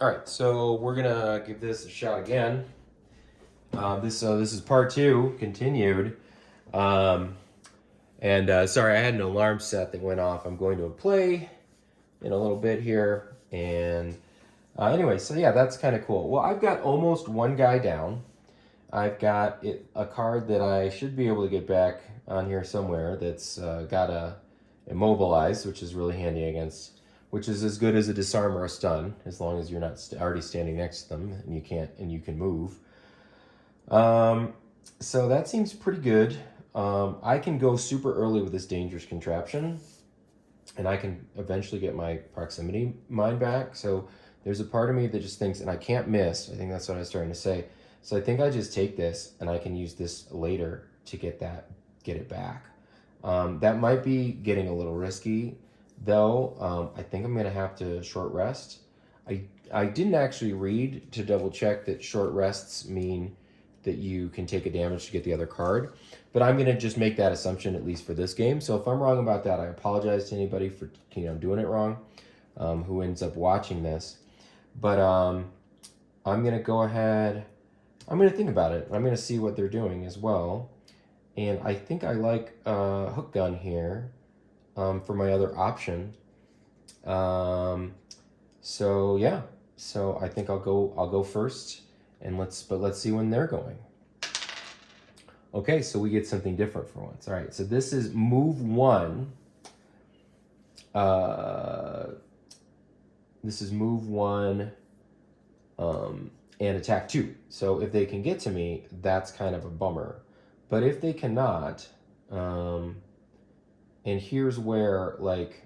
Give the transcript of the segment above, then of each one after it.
All right, so we're gonna give this a shot again. This is part two, continued. Um, Sorry, I had an alarm set that went off. I'm going to a play in a little bit here, and anyway, so yeah, that's kind of cool. Well, I've got almost one guy down. I've got a card that I should be able to get back on here somewhere that's got a immobilize, which is really handy against, which is as good as a disarm or a stun, as long as you're not already standing next to them and you can move. Um, so that seems pretty good. I can go super early with this dangerous contraption, and I can eventually get my proximity mine back. So there's a part of me that just thinks, and I can't miss. I think that's what I was starting to say. So I think I just take this, and I can use this later to get it back. That might be getting a little risky, though. I think I'm gonna have to short rest. I didn't actually read to double check that short rests mean that you can take a damage to get the other card. But I'm gonna just make that assumption at least for this game. So if I'm wrong about that, I apologize to anybody for doing it wrong, who ends up watching this. But I'm gonna go ahead. I'm gonna think about it. I'm gonna see what they're doing as well. And I think I like hook gun here for my other option. Um, so yeah, so I think I'll go first, and let's see when they're going. Okay, so we get something different for once. All right, so this is move one. Uh, this is move one, and attack two. So if they can get to me, that's kind of a bummer. But if they cannot, and here's where like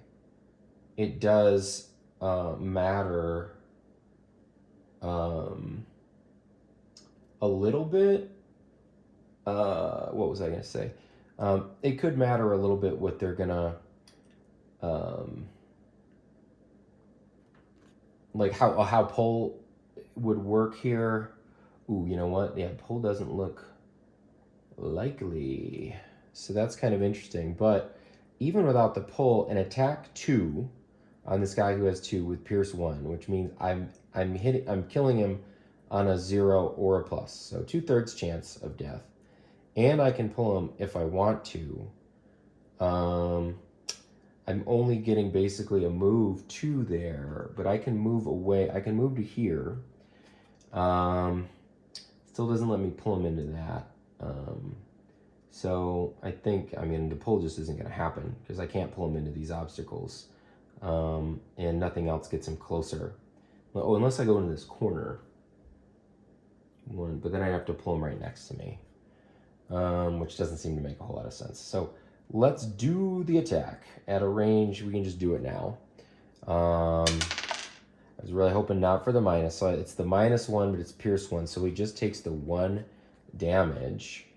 it does matter a little bit. What was I gonna say? It could matter a little bit what they're gonna um, like how pull would work here. Ooh, you know what? Yeah, pull doesn't look likely, so that's kind of interesting. But even without the pull, an attack two on this guy who has two with Pierce one, which means I'm killing him on a 0 or a plus, so 2/3 chance of death, and I can pull him if I want to. Um, I'm only getting basically a move to there, but I can move away. I can move to here. Um, Still doesn't let me pull him into that. So I think, I mean, the pull just isn't going to happen because I can't pull him into these obstacles. And nothing else gets him closer. Oh, unless I go into this corner. But then I have to pull him right next to me, which doesn't seem to make a whole lot of sense. So let's do the attack at a range. We can just do it now. I was really hoping not for the minus. So it's the -1, but it's Pierce 1. So he just takes the 1 damage.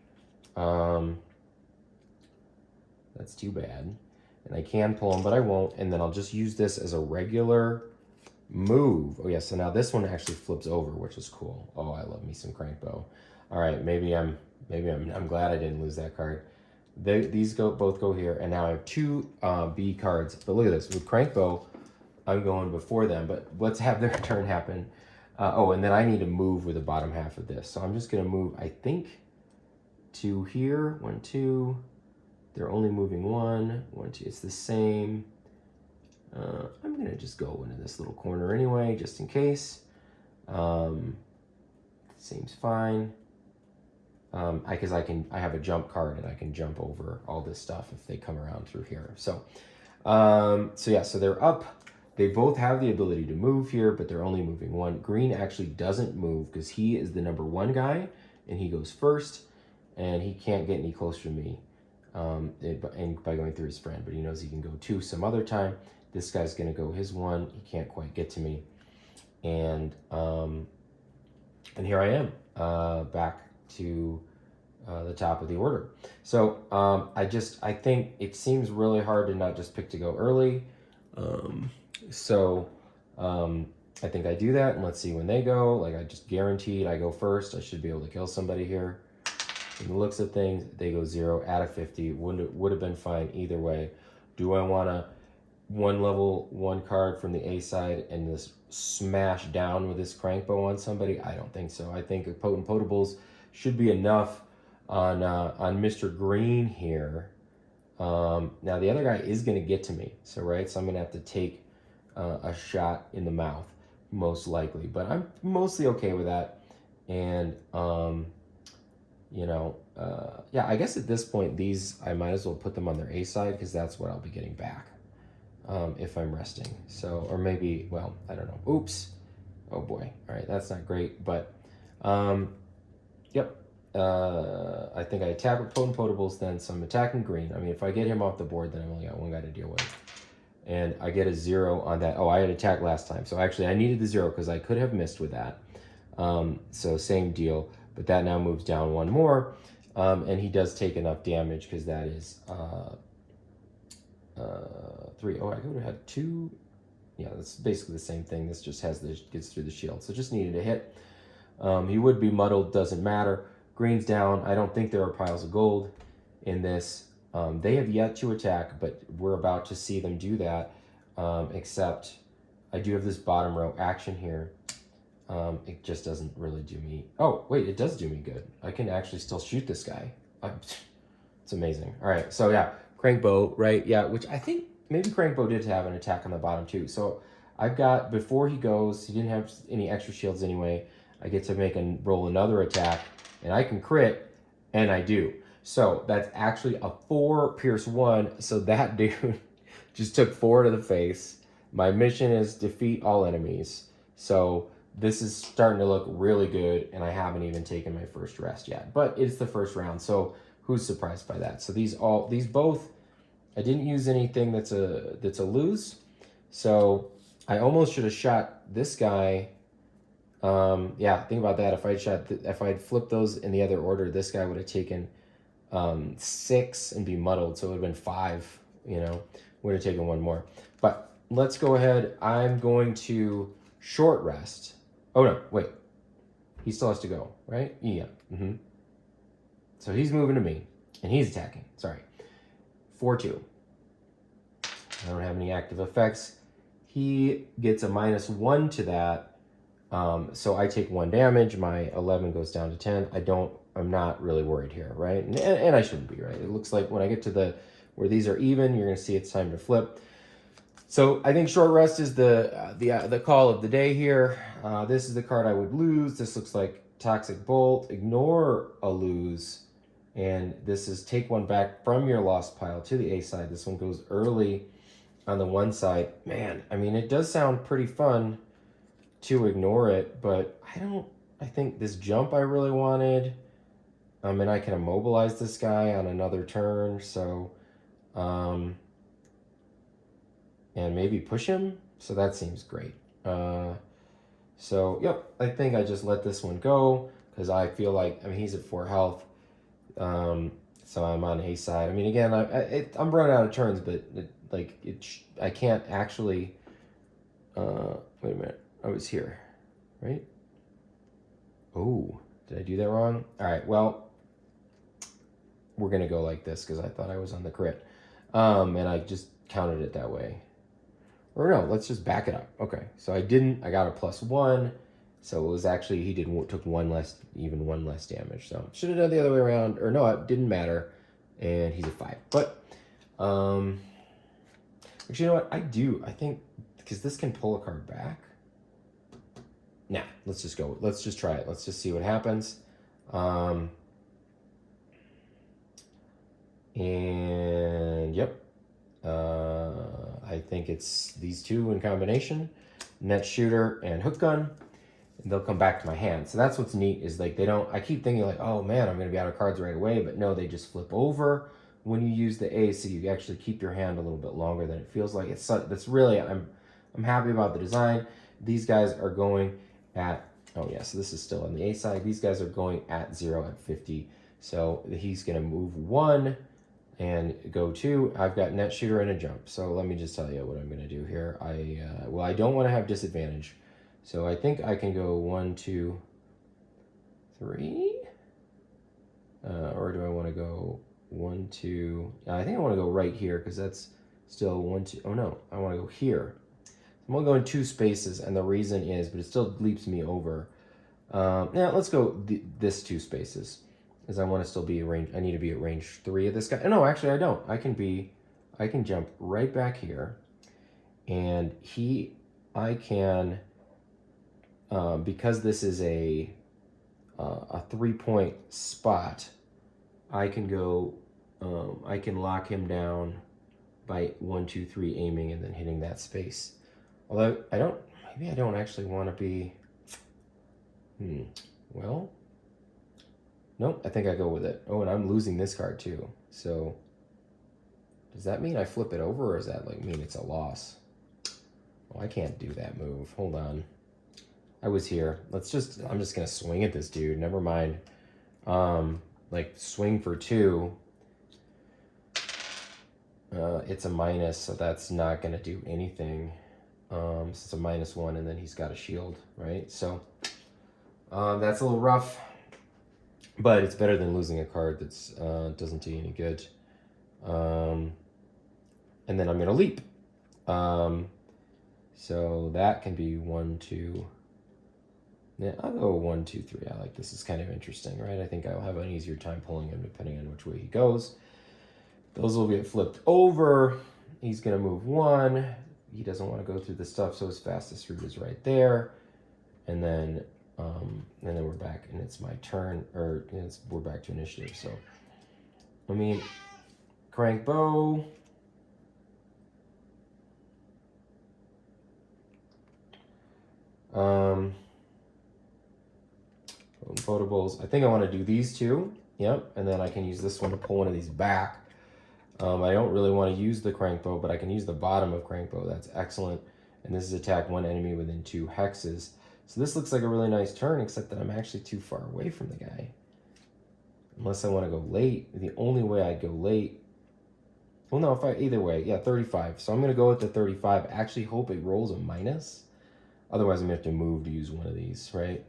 That's too bad. And I can pull him, but I won't. And then I'll just use this as a regular move. Oh yeah, so now this one actually flips over, which is cool. Oh, I love me some Crankbow. All right, I'm glad I didn't lose that card. These both go here, and now I have two B cards. But look at this, with Crankbow, I'm going before them. But let's have their turn happen. Oh, and then I need to move with the bottom half of this. So I'm just gonna move, I think, to here. 1, 2. They're only moving 1, 1, 2. It's the same. I'm gonna just go into this little corner anyway, just in case. Seems fine. Because I have a jump card and I can jump over all this stuff if they come around through here. So yeah, so they're up. They both have the ability to move here, but they're only moving 1. Green actually doesn't move because he is the number 1 guy, and he goes first, and he can't get any closer to me by going through his friend, but he knows he can go 2 some other time. This guy's gonna go his 1. He can't quite get to me, and here I am, back to the top of the order. So I think it seems really hard to not just pick to go early. I think I do that, and let's see when they go. Like, I just guaranteed I go first. I should be able to kill somebody here. From the looks of things, they go 0 out of 50. Would have been fine either way. Do I want to one level 1 card from the A side and just smash down with this crank bow on somebody? I don't think so. I think Potent Potables should be enough on Mr. Green here. Now the other guy is going to get to me, so I'm going to have to take a shot in the mouth, most likely. But I'm mostly okay with that. And yeah, I guess at this point, these, I might as well put them on their A side because that's what I'll be getting back if I'm resting. So, or maybe, well, I don't know. Oops. Oh boy. All right, that's not great. But, yep. I think I attack with Potent Potables then, so I'm attacking green. I mean, if I get him off the board, then I've only got one guy to deal with. And I get a 0 on that. Oh, I had attack last time. So actually, I needed the 0 because I could have missed with that. So same deal. But that now moves down one more. And he does take enough damage because that is 3. Oh, I could have had 2. Yeah, that's basically the same thing. This just has this, gets through the shield. So just needed a hit. He would be muddled, doesn't matter. Green's down. I don't think there are piles of gold in this. They have yet to attack, but we're about to see them do that. Except I do have this bottom row action here. It just doesn't really do me. Oh, wait, it does do me good. I can actually still shoot this guy. It's amazing. All right, so yeah, Crankbow, right? Yeah, which I think maybe Crankbow did have an attack on the bottom too. So I've got, before he goes, he didn't have any extra shields anyway. I get to make and roll another attack, and I can crit, and I do. So that's actually a 4 pierce 1. So that dude just took 4 to the face. My mission is defeat all enemies. So this is starting to look really good, and I haven't even taken my first rest yet. But it's the first round, so who's surprised by that? So these both, I didn't use anything that's a lose. So I almost should have shot this guy. Yeah, think about that. If I'd flipped those in the other order, this guy would have taken 6 and be muddled. So it would have been 5. Would have taken 1 more. But let's go ahead. I'm going to short rest. Oh no, wait. He still has to go, right? Yeah. So he's moving to me, and he's attacking. Sorry. 4-2. I don't have any active effects. He gets a -1 to that. So I take 1 damage. My 11 goes down to 10. I'm not really worried here, right? And I shouldn't be, right? It looks like when I get to where these are even, you're going to see it's time to flip. So I think short rest is the call of the day here. This is the card I would lose. This looks like Toxic Bolt. Ignore a lose. And this is take 1 back from your lost pile to the A side. This one goes early on the 1 side. Man, I mean, it does sound pretty fun to ignore it, but I think this jump I really wanted. And I can immobilize this guy on another turn. So, and maybe push him. So that seems great. So, yep, I think I just let this one go because I feel like, he's at 4 health. So I'm on A side. I mean, again, I'm running out of turns, but I can't actually, wait a minute. I was here, right? Oh, did I do that wrong? All right, well, we're going to go like this because I thought I was on the crit. And I just counted it that way. Or no, let's just back it up. Okay, so I got a +1. So it was actually, he took 1 less damage. So should have done the other way around. Or no, it didn't matter. And he's at 5. But, actually, you know what? I think, because this can pull a card back. Nah, let's just go. Let's just try it. Let's just see what happens. And yep. I think it's these 2 in combination, net shooter and hook gun, and they'll come back to my hand. So that's what's neat is like I keep thinking like, oh man, I'm going to be out of cards right away, but no, they just flip over when you use the A, so you actually keep your hand a little bit longer than it feels like. That's really, I'm happy about the design. These guys are going at, oh yeah, so this is still on the A side. These guys are going at 0 at 50. So he's going to move 1 and go 2. I've got net shooter and a jump. So let me just tell you what I'm going to do here. I don't want to have disadvantage. So I think I can go 1, 2, 3. Or do I want to go 1, 2? I think I want to go right here because that's still 1, 2. Oh no, I want to go here. I'm going to go in 2 spaces, and the reason is, but it still leaps me over. Now let's go this 2 spaces, because I want to still be at range. I need to be at range 3 of this guy. No, actually I don't. I can jump right back here, and I can, because this is a 3-point spot, I can go, I can lock him down by 1, 2, 3 aiming and then hitting that space. Although maybe I don't actually want to be, well, nope, I think I go with it. Oh, and I'm losing this card too. So does that mean I flip it over, or does that like mean it's a loss? Well, I can't do that move. Hold on. I was here. I'm just going to swing at this dude. Never mind. Like swing for 2. It's a minus, so that's not going to do anything. So it's a -1, and then he's got a shield, right? So that's a little rough, but it's better than losing a card that's doesn't do you any good. And then I'm going to leap. So that can be 1, 2. Yeah, I'll go 1, 2, 3. I like this. Is kind of interesting, right? I think I'll have an easier time pulling him depending on which way he goes. Those will get flipped over. He's going to move 1. He doesn't want to go through the stuff, so his fastest route is right there. And then we're back, and it's my turn, or we're back to initiative. So let me crank bow. Potables. I think I want to do these 2. Yep, and then I can use this one to pull one of these back. I don't really want to use the crank bow, but I can use the bottom of crank bow. That's excellent. And this is attack 1 enemy within 2 hexes. So this looks like a really nice turn, except that I'm actually too far away from the guy. Unless I want to go late. The only way I'd go late. Well, no, either way, yeah, 35. So I'm going to go with the 35. Actually hope it rolls a minus. Otherwise, I'm going to have to move to use one of these, right?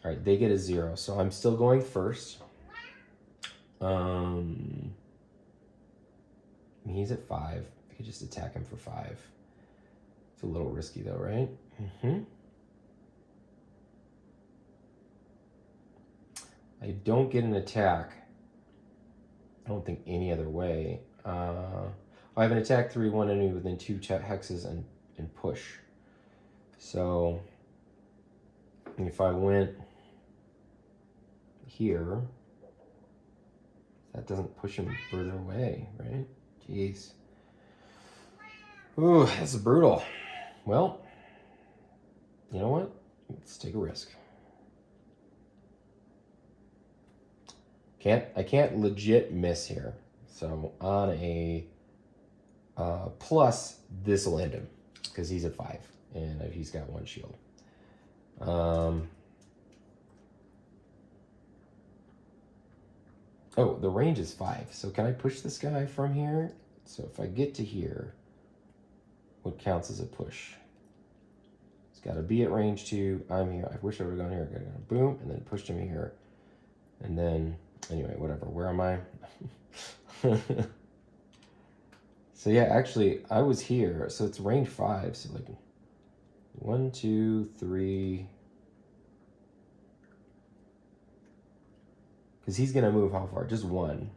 All right, they get a 0. So I'm still going first. He's at 5. I could just attack him for 5. It's a little risky though, right? I don't get an attack. I don't think any other way. I have an attack 3/1 enemy within 2 hexes and push. So if I went here, that doesn't push him further away, right? Jeez. Ooh, that's brutal. Well, you know what? Let's take a risk. I can't legit miss here. So on a plus, this will end him because he's at 5 and he's got 1 shield. Oh, the range is 5. So can I push this guy from here? So if I get to here, what counts as a push? It's got to be at range 2. I'm here. I wish I would have gone here. I got boom, and then pushed him here. And then, anyway, whatever. Where am I? So yeah, actually, I was here. So it's range 5. So like 1, 2, 3. Because he's going to move how far? Just 1.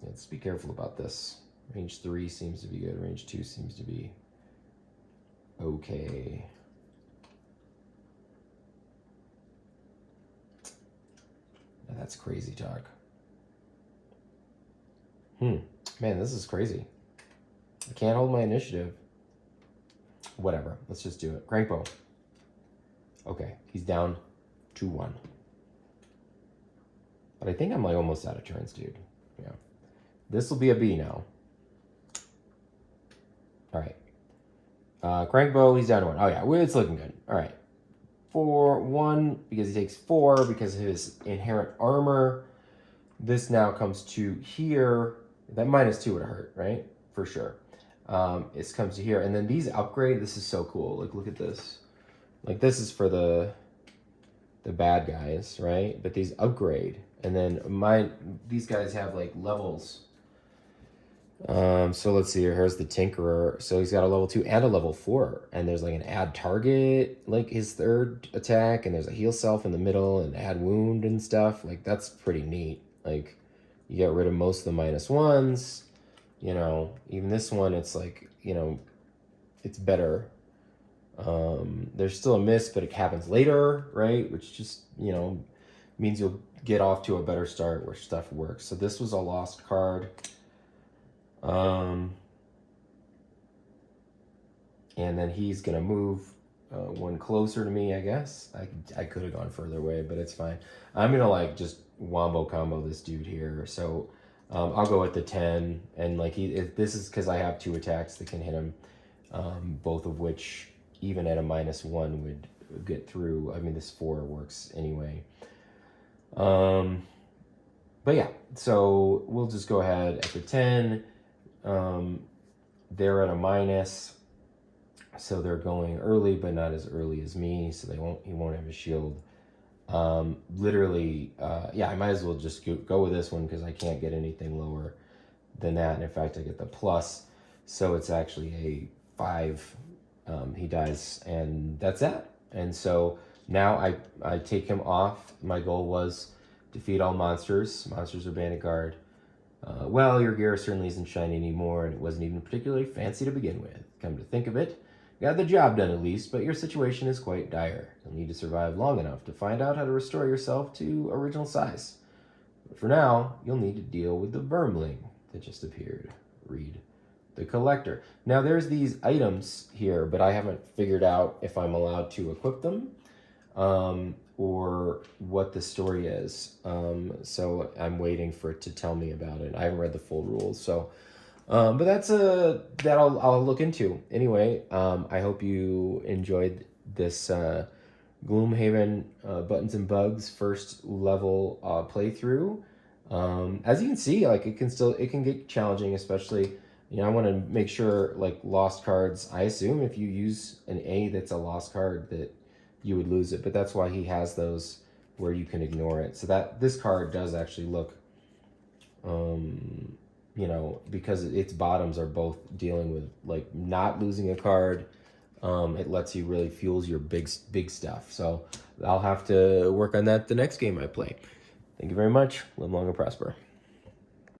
Let's be careful about this. Range 3 seems to be good. Range 2 seems to be okay. Now that's crazy talk. Man, this is crazy. I can't hold my initiative. Whatever. Let's just do it. Crank bow. Okay, he's down 2-1. But I think I'm like almost out of turns, dude. Yeah. This will be a B now. All right. Crank bow, he's down to 1. Oh yeah, well, it's looking good. All right. 4-1 because he takes 4 because of his inherent armor. This now comes to here. That -2 would have hurt, right? For sure. It comes to here. And then these upgrade. This is so cool. Like, look at this. Like, this is for the bad guys, right? But these upgrade. And then these guys have, like, levels. So let's see here. Here's the Tinkerer. So he's got a level 2 and a level 4. And there's like an add target, like his third attack. And there's a heal self in the middle and add wound and stuff. Like, that's pretty neat. Like, you get rid of most of the -1s. You know, even this one, it's like, you know, it's better. There's still a miss, but it happens later, right? Which just, you know, means you'll get off to a better start where stuff works. So this was a lost card. And then he's gonna move one closer to me, I guess. I could have gone further away, but it's fine. I'm gonna like just wombo combo this dude here. So I'll go with the 10, and like this is because I have 2 attacks that can hit him, both of which even at a -1 would get through. I mean, this 4 works anyway. But yeah, so we'll just go ahead at the 10. They're at a minus, so they're going early, but not as early as me. So he won't have a shield. Literally, yeah, I might as well just go with this one because I can't get anything lower than that. And in fact, I get the plus, so it's actually a 5. He dies, and that's that. And so now I take him off. My goal was defeat all monsters. Monsters are bandit guard. Well, your gear certainly isn't shiny anymore, and it wasn't even particularly fancy to begin with. Come to think of it, got the job done at least, but your situation is quite dire. You'll need to survive long enough to find out how to restore yourself to original size. But for now, you'll need to deal with the vermling that just appeared. Read the collector. Now there's these items here, but I haven't figured out if I'm allowed to equip them. Or what the story is. So I'm waiting for it to tell me about it. I haven't read the full rules, so but that I'll look into. Anyway, I hope you enjoyed this Gloomhaven Buttons and Bugs first level playthrough. As you can see, like it can get challenging, especially, you know, I want to make sure, like, lost cards, I assume if you use an A that's a lost card, that you would lose it, but that's why he has those where you can ignore it. So that this card does actually look, you know, because its bottoms are both dealing with like not losing a card. It lets you really fuels your big stuff. So I'll have to work on that the next game I play. Thank you very much. Live long and prosper.